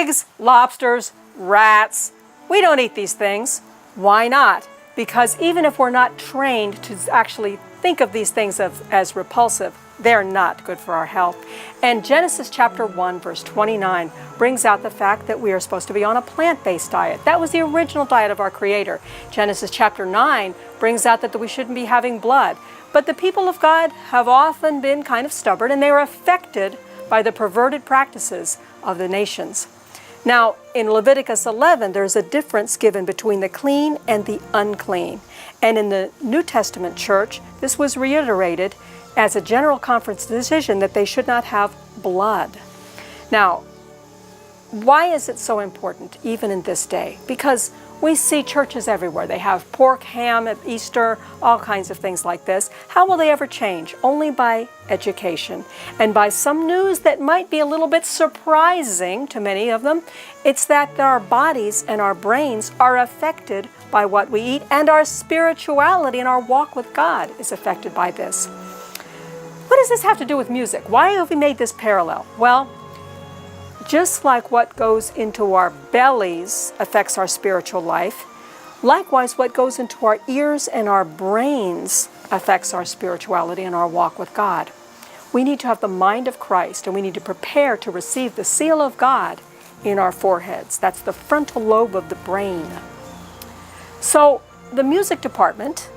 Pigs, lobsters, rats. We don't eat these things. Why not? Because even if we're not trained to actually think of these things as repulsive, they're not good for our health. And Genesis chapter 1, verse 29 brings out the fact that we are supposed to be on a plant-based diet. That was the original diet of our Creator. Genesis chapter 9 brings out that we shouldn't be having blood. But the people of God have often been kind of stubborn, and they were affected by the perverted practices of the nations. Now, in Leviticus 11, there's a difference given between the clean and the unclean. And in the New Testament church, this was reiterated as a general conference decision that they should not have blood. Now, why is it so important, even in this day? Because we see churches everywhere. They have pork, ham at Easter, all kinds of things like this. How will they ever change? Only by education and by some news that might be a little bit surprising to many of them. It's that our bodies and our brains are affected by what we eat, and our spirituality and our walk with God is affected by this. What does this have to do with music? Why have we made this parallel? Well, just like what goes into our bellies affects our spiritual life, likewise what goes into our ears and our brains affects our spirituality and our walk with God. We need to have the mind of Christ, and we need to prepare to receive the seal of God in our foreheads. That's the frontal lobe of the brain. So the music department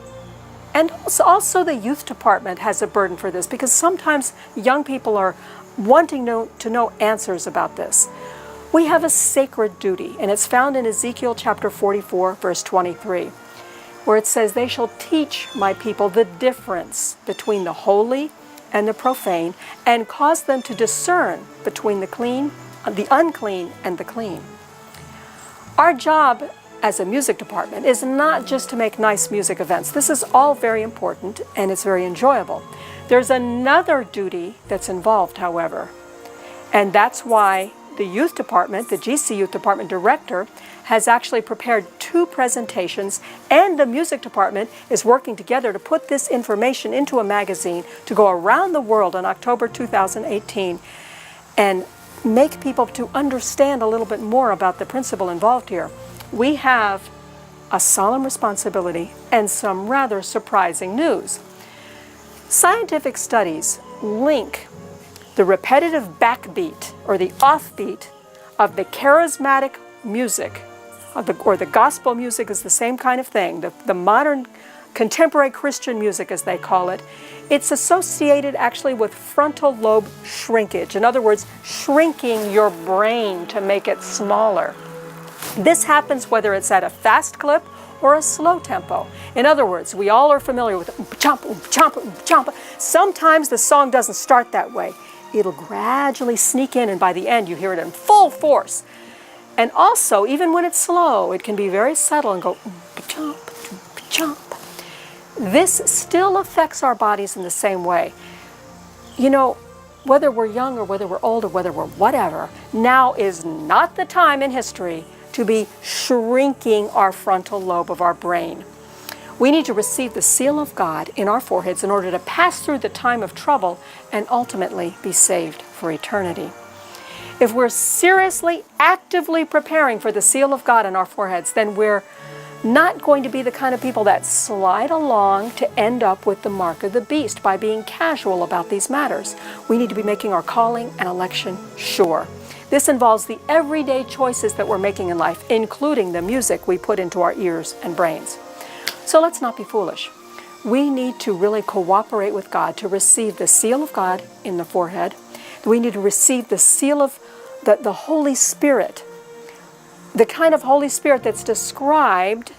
and also the youth department has a burden for this, because sometimes young people are wanting to know answers about this. We have a sacred duty, and it's found in Ezekiel chapter 44, verse 23, where it says, "They shall teach my people the difference between the holy and the profane, and cause them to discern between the unclean and the clean." Our job as a music department is not just to make nice music events. This is all very important, and it's very enjoyable. There's another duty that's involved, however, and that's why the youth department, the GC Youth Department director, has actually prepared 2 presentations, and the music department is working together to put this information into a magazine to go around the world in October 2018 and make people to understand a little bit more about the principle involved here. We have a solemn responsibility and some rather surprising news. Scientific studies link the repetitive backbeat or the offbeat of the charismatic music, or the gospel music is the same kind of thing, the modern contemporary Christian music as they call it. It's associated actually with frontal lobe shrinkage. In other words, shrinking your brain to make it smaller. This happens whether it's at a fast clip or a slow tempo. In other words, we all are familiar with chomp, chomp, chomp. Sometimes the song doesn't start that way. It'll gradually sneak in, and by the end you hear it in full force. And also, even when it's slow, it can be very subtle and go chomp, chomp. This still affects our bodies in the same way. You know, whether we're young or whether we're old or whether we're whatever, now is not the time in history to be shrinking our frontal lobe of our brain. We need to receive the seal of God in our foreheads in order to pass through the time of trouble and ultimately be saved for eternity. If we're seriously, actively preparing for the seal of God in our foreheads, then we're not going to be the kind of people that slide along to end up with the mark of the beast by being casual about these matters. We need to be making our calling and election sure. This involves the everyday choices that we're making in life, including the music we put into our ears and brains. So let's not be foolish. We need to really cooperate with God to receive the seal of God in the forehead. We need to receive the seal of the Holy Spirit, the kind of Holy Spirit that's described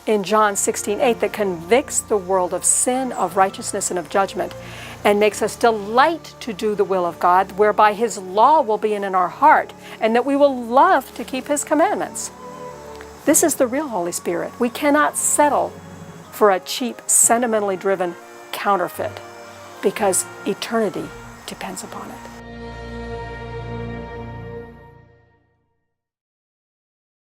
in John 16:8, that convicts the world of sin, of righteousness, and of judgment, and makes us delight to do the will of God, whereby His law will be in our heart, and that we will love to keep His commandments. This is the real Holy Spirit. We cannot settle for a cheap, sentimentally driven counterfeit, because eternity depends upon it.